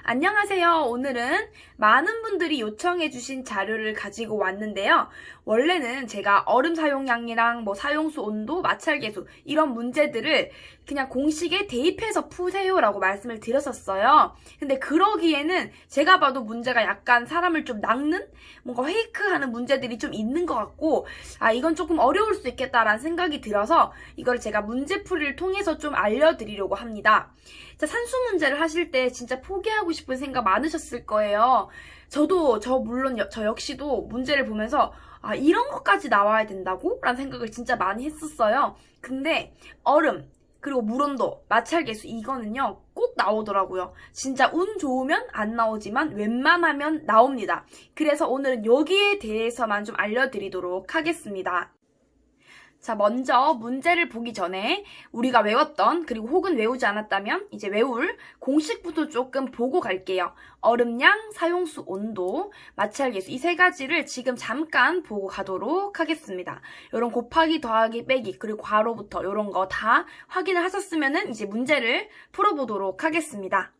안녕하세요. 오늘은 많은 분들이 요청해주신 자료를 가지고 왔는데요. 원래는 제가 얼음 사용량이랑 사용수 온도, 마찰계수 이런 문제들을 그냥 공식에 대입해서 푸세요라고 말씀을 드렸었어요. 근데 그러기에는 제가 봐도 문제가 약간 사람을 좀 낚는 뭔가 페이크하는 문제들이 좀 있는 것 같고 이건 조금 어려울 수 있겠다라는 생각이 들어서 이걸 제가 문제풀이를 통해서 좀 알려드리려고 합니다. 자, 산수 문제를 하실 때 진짜 포기하고 싶은 생각 많으셨을 거예요. 물론 저 역시도 문제를 보면서 이런 것까지 나와야 된다고? 라는 생각을 진짜 많이 했었어요. 근데 얼음, 그리고 물온도, 마찰계수 이거는요 꼭 나오더라고요. 진짜 운 좋으면 안 나오지만 웬만하면 나옵니다. 그래서 오늘은 여기에 대해서만 좀 알려드리도록 하겠습니다. 자, 먼저 문제를 보기 전에 우리가 외웠던 그리고 혹은 외우지 않았다면 이제 외울 공식부터 조금 보고 갈게요. 얼음량, 사용수 온도, 마찰계수 이 세 가지를 지금 잠깐 보고 가도록 하겠습니다. 이런 곱하기, 더하기, 빼기 그리고 괄호부터 이런 거 다 확인을 하셨으면 이제 문제를 풀어보도록 하겠습니다.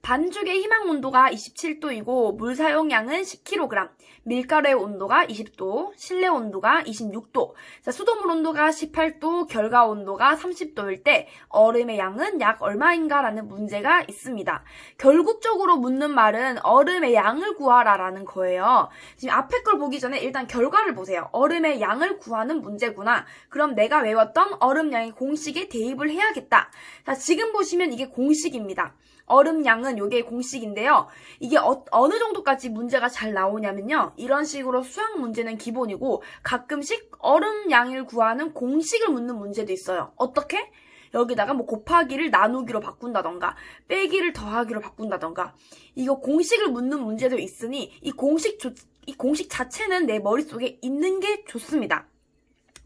반죽의 희망 온도가 27도이고 물 사용량은 10kg, 밀가루의 온도가 20도, 실내 온도가 26도, 수돗물 온도가 18도, 결과 온도가 30도일 때 얼음의 양은 약 얼마인가 라는 문제가 있습니다. 결국적으로 묻는 말은 얼음의 양을 구하라 라는 거예요. 지금 앞에 걸 보기 전에 일단 결과를 보세요. 얼음의 양을 구하는 문제구나. 그럼 내가 외웠던 얼음량의 공식에 대입을 해야겠다. 자, 지금 보시면 이게 공식입니다. 얼음량은 요게 공식인데요. 이게 어느 정도까지 문제가 잘 나오냐면요. 이런 식으로 수학 문제는 기본이고 가끔씩 얼음량을 구하는 공식을 묻는 문제도 있어요. 어떻게? 여기다가 곱하기를 나누기로 바꾼다던가 빼기를 더하기로 바꾼다던가 이거 공식을 묻는 문제도 있으니 이 공식 자체는 내 머릿속에 있는 게 좋습니다.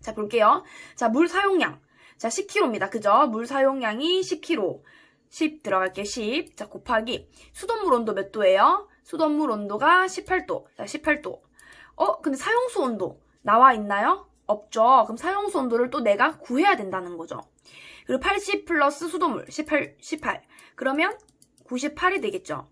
자, 볼게요. 자, 물 사용량. 자, 10kg입니다. 그죠? 물 사용량이 10kg. 10 들어갈게 10. 자, 곱하기 수돗물 온도 몇 도예요? 수돗물 온도가 18도. 자, 18도. 근데 사용수 온도 나와 있나요? 없죠. 그럼 사용수 온도를 또 내가 구해야 된다는 거죠. 그리고 80 플러스 수돗물 18. 그러면 98이 되겠죠.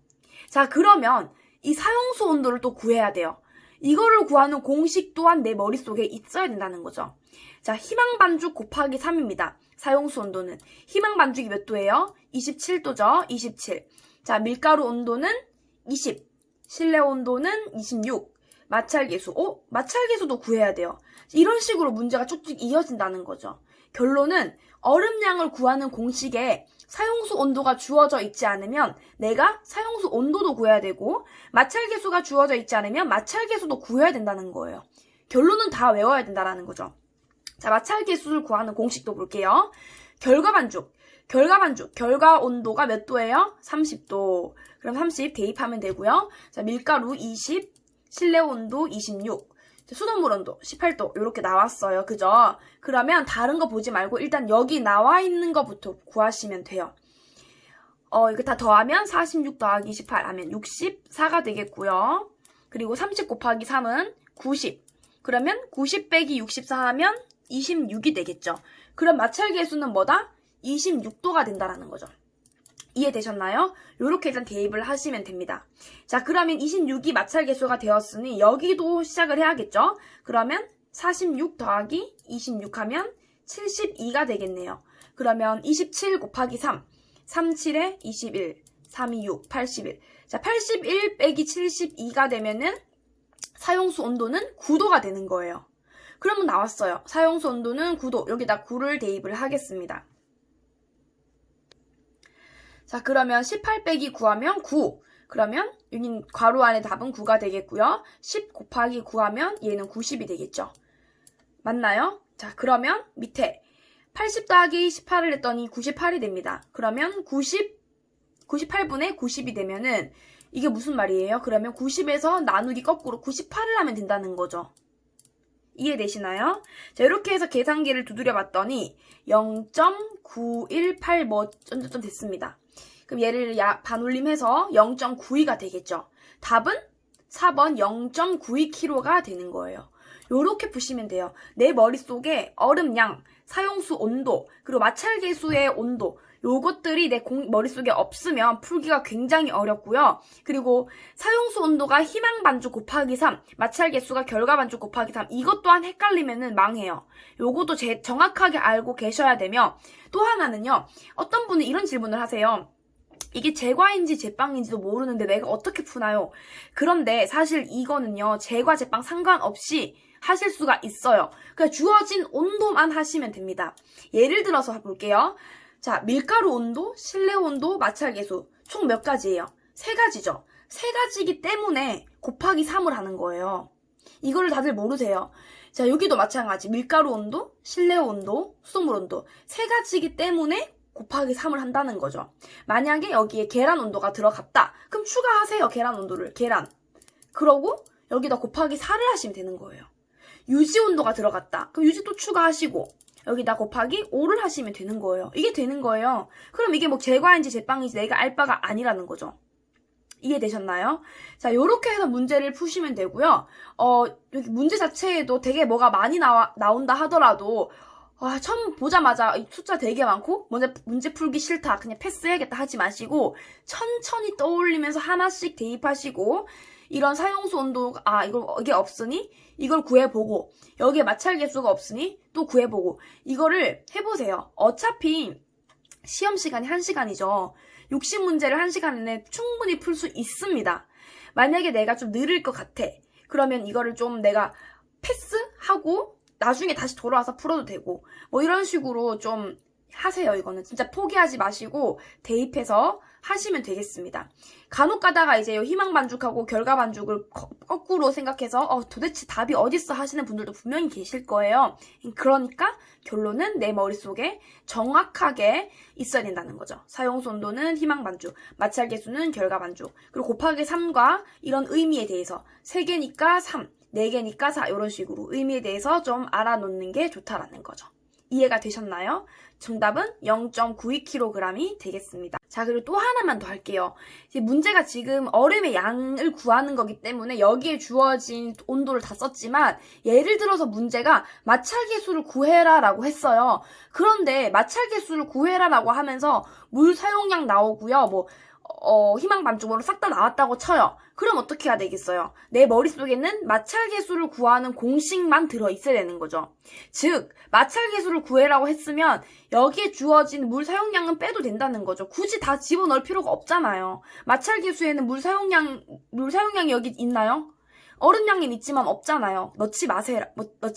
자, 그러면 이 사용수 온도를 또 구해야 돼요. 이거를 구하는 공식 또한 내 머릿속에 있어야 된다는 거죠. 자, 희망 반죽 곱하기 3입니다. 사용수 온도는 희망 반죽이 몇 도예요? 27도죠. 27. 자, 밀가루 온도는 20. 실내 온도는 26. 마찰계수. 마찰계수도 구해야 돼요. 이런 식으로 문제가 쭉쭉 이어진다는 거죠. 결론은 얼음량을 구하는 공식에 사용수 온도가 주어져 있지 않으면 내가 사용수 온도도 구해야 되고 마찰계수가 주어져 있지 않으면 마찰계수도 구해야 된다는 거예요. 결론은 다 외워야 된다는 거죠. 자, 마찰계수를 구하는 공식도 볼게요. 결과 반죽, 결과 온도가 몇 도예요? 30도. 그럼 30 대입하면 되고요. 자, 밀가루 20, 실내 온도 26, 수돗물 온도 18도 이렇게 나왔어요. 그죠? 그러면 다른 거 보지 말고 일단 여기 나와 있는 거부터 구하시면 돼요. 이거 다 더하면 46 더하기 18 하면 64가 되겠고요. 그리고 30 곱하기 3은 90. 그러면 90 빼기 64 하면 26이 되겠죠. 그럼 마찰계수는 뭐다? 26도가 된다라는 거죠. 이해되셨나요? 이렇게 일단 대입을 하시면 됩니다. 자, 그러면 26이 마찰계수가 되었으니 여기도 시작을 해야겠죠? 그러면 46 더하기 26 하면 72가 되겠네요. 그러면 27 곱하기 3, 37에 21, 3이 6, 81. 자, 81 빼기 72가 되면은 사용수 온도는 9도가 되는 거예요. 그러면 나왔어요. 사용수 온도는 9도. 여기다 9를 대입을 하겠습니다. 자, 그러면 18 빼기 9 하면 9. 그러면 여기 괄호 안에 답은 9가 되겠고요. 10 곱하기 9 하면 얘는 90이 되겠죠. 맞나요? 자, 그러면 밑에 80 더하기 18을 했더니 98이 됩니다. 그러면 98분의 90이 되면은 이게 무슨 말이에요? 그러면 90에서 나누기 거꾸로 98을 하면 된다는 거죠. 이해되시나요? 자, 이렇게 해서 계산기를 두드려 봤더니 0.918 쩐 됐습니다. 그럼 얘를 반올림해서 0.92가 되겠죠. 답은 4번 0.92kg가 되는 거예요. 요렇게 푸시면 돼요. 내 머릿속에 얼음량, 사용수 온도, 그리고 마찰계수의 온도 요것들이 내 머릿속에 없으면 풀기가 굉장히 어렵고요. 그리고 사용수 온도가 희망 반죽 곱하기 3, 마찰 개수가 결과 반죽 곱하기 3, 이것 또한 헷갈리면은 망해요. 요것도 정확하게 알고 계셔야 되며, 또 하나는요, 어떤 분은 이런 질문을 하세요. 이게 제과인지 제빵인지도 모르는데 내가 어떻게 푸나요? 그런데 사실 이거는요, 제과 제빵 상관없이 하실 수가 있어요. 그냥 주어진 온도만 하시면 됩니다. 예를 들어서 볼게요. 자, 밀가루 온도, 실내 온도, 마찰 계수 총 몇 가지예요? 3가지죠. 3가지이기 때문에 곱하기 3을 하는 거예요. 이거를 다들 모르세요. 자, 여기도 마찬가지. 밀가루 온도, 실내 온도, 수돗물 온도 3가지이기 때문에 곱하기 3을 한다는 거죠. 만약에 여기에 계란 온도가 들어갔다. 그럼 추가하세요. 계란 온도를. 계란. 그러고 여기다 곱하기 4를 하시면 되는 거예요. 유지 온도가 들어갔다. 그럼 유지 또 추가하시고 여기다 곱하기 5를 하시면 되는 거예요. 이게 되는 거예요. 그럼 이게 뭐 제과인지 제빵인지 내가 알 바가 아니라는 거죠. 이해되셨나요? 자, 요렇게 해서 문제를 푸시면 되고요. 여기 문제 자체에도 되게 뭐가 많이 나온다 하더라도 처음 보자마자 숫자 되게 많고 문제 풀기 싫다, 그냥 패스해야겠다 하지 마시고 천천히 떠올리면서 하나씩 대입하시고, 이런 사용수 온도, 이게 없으니 이걸 구해보고, 여기에 마찰 개수가 없으니 또 구해보고, 이거를 해보세요. 어차피 시험 시간이 1시간이죠. 60문제를 1시간 내에 충분히 풀 수 있습니다. 만약에 내가 좀 느릴 것 같아. 그러면 이거를 좀 내가 패스하고 나중에 다시 돌아와서 풀어도 되고, 뭐 이런 식으로 좀 하세요. 이거는 진짜 포기하지 마시고 대입해서 하시면 되겠습니다. 간혹 가다가 이제 희망 반죽하고 결과 반죽을 거꾸로 생각해서 도대체 답이 어딨어 하시는 분들도 분명히 계실 거예요. 그러니까 결론은 내 머릿속에 정확하게 있어야 된다는 거죠. 사용수 온도는 희망 반죽, 마찰 개수는 결과 반죽, 그리고 곱하기 3과 이런 의미에 대해서 3개니까 3, 4개니까 4, 이런 식으로 의미에 대해서 좀 알아놓는 게 좋다라는 거죠. 이해가 되셨나요? 정답은 0.92kg이 되겠습니다. 자, 그리고 또 하나만 더 할게요. 이제 문제가 지금 얼음의 양을 구하는 거기 때문에 여기에 주어진 온도를 다 썼지만, 예를 들어서 문제가 마찰 개수를 구해라 라고 했어요. 그런데 마찰 개수를 구해라 라고 하면서 물 사용량 나오고요, 희망 반죽으로 싹 다 나왔다고 쳐요. 그럼 어떻게 해야 되겠어요? 내 머릿속에는 마찰 개수를 구하는 공식만 들어있어야 되는 거죠. 즉, 마찰 개수를 구해라고 했으면 여기에 주어진 물 사용량은 빼도 된다는 거죠. 굳이 다 집어넣을 필요가 없잖아요. 마찰 개수에는 물 사용량이 여기 있나요? 얼음량은 있지만 없잖아요. 넣지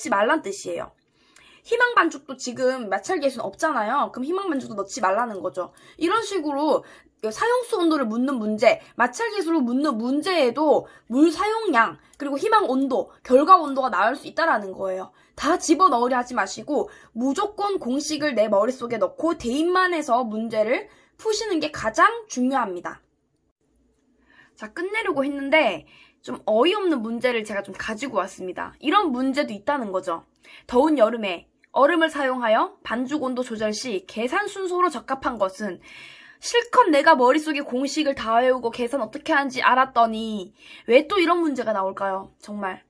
말란 뜻이에요. 희망 반죽도 지금 마찰 개수는 없잖아요. 그럼 희망 반죽도 넣지 말라는 거죠. 이런 식으로 사용수 온도를 묻는 문제, 마찰 개수를 묻는 문제에도 물 사용량, 그리고 희망 온도, 결과 온도가 나올 수 있다라는 거예요. 다 집어넣으려 하지 마시고 무조건 공식을 내 머릿속에 넣고 대입만 해서 문제를 푸시는 게 가장 중요합니다. 자, 끝내려고 했는데 좀 어이없는 문제를 제가 좀 가지고 왔습니다. 이런 문제도 있다는 거죠. 더운 여름에 얼음을 사용하여 반죽 온도 조절 시 계산 순서로 적합한 것은, 실컷 내가 머릿속에 공식을 다 외우고 계산 어떻게 하는지 알았더니 왜 또 이런 문제가 나올까요? 정말.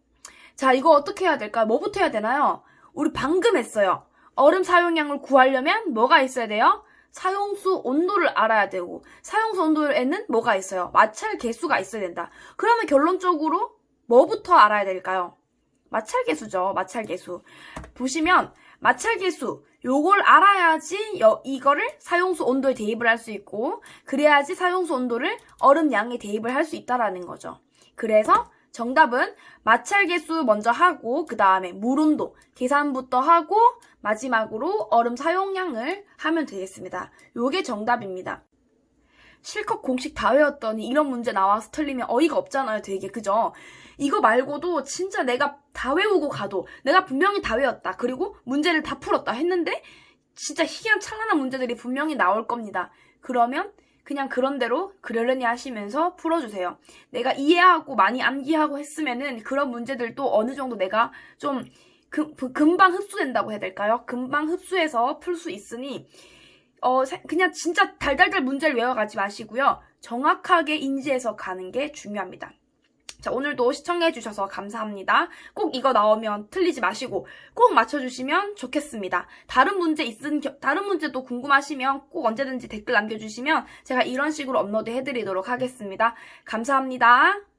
자, 이거 어떻게 해야 될까요? 뭐부터 해야 되나요? 우리 방금 했어요. 얼음 사용량을 구하려면 뭐가 있어야 돼요? 사용수 온도를 알아야 되고, 사용수 온도에는 뭐가 있어요? 마찰 개수가 있어야 된다. 그러면 결론적으로 뭐부터 알아야 될까요? 마찰 개수죠. 마찰 개수. 보시면 마찰 개수, 요걸 알아야지 이거를 사용수 온도에 대입을 할 수 있고, 그래야지 사용수 온도를 얼음 양에 대입을 할 수 있다라는 거죠. 그래서 정답은 마찰 개수 먼저 하고 그 다음에 물 온도 계산부터 하고 마지막으로 얼음 사용량을 하면 되겠습니다. 요게 정답입니다. 실컷 공식 다 외웠더니 이런 문제 나와서 틀리면 어이가 없잖아요, 되게. 그죠? 이거 말고도 진짜 내가 다 외우고 가도 내가 분명히 다 외웠다, 그리고 문제를 다 풀었다 했는데 진짜 희한찬란한 문제들이 분명히 나올 겁니다. 그러면 그냥 그런 대로 그러려니 하시면서 풀어주세요. 내가 이해하고 많이 암기하고 했으면은 그런 문제들도 어느 정도 내가 좀 금방 흡수된다고 해야 될까요? 금방 흡수해서 풀 수 있으니 그냥 진짜 달달달 문제를 외워가지 마시고요. 정확하게 인지해서 가는 게 중요합니다. 자, 오늘도 시청해주셔서 감사합니다. 꼭 이거 나오면 틀리지 마시고 꼭 맞춰주시면 좋겠습니다. 다른 문제도 궁금하시면 꼭 언제든지 댓글 남겨주시면 제가 이런 식으로 업로드 해드리도록 하겠습니다. 감사합니다.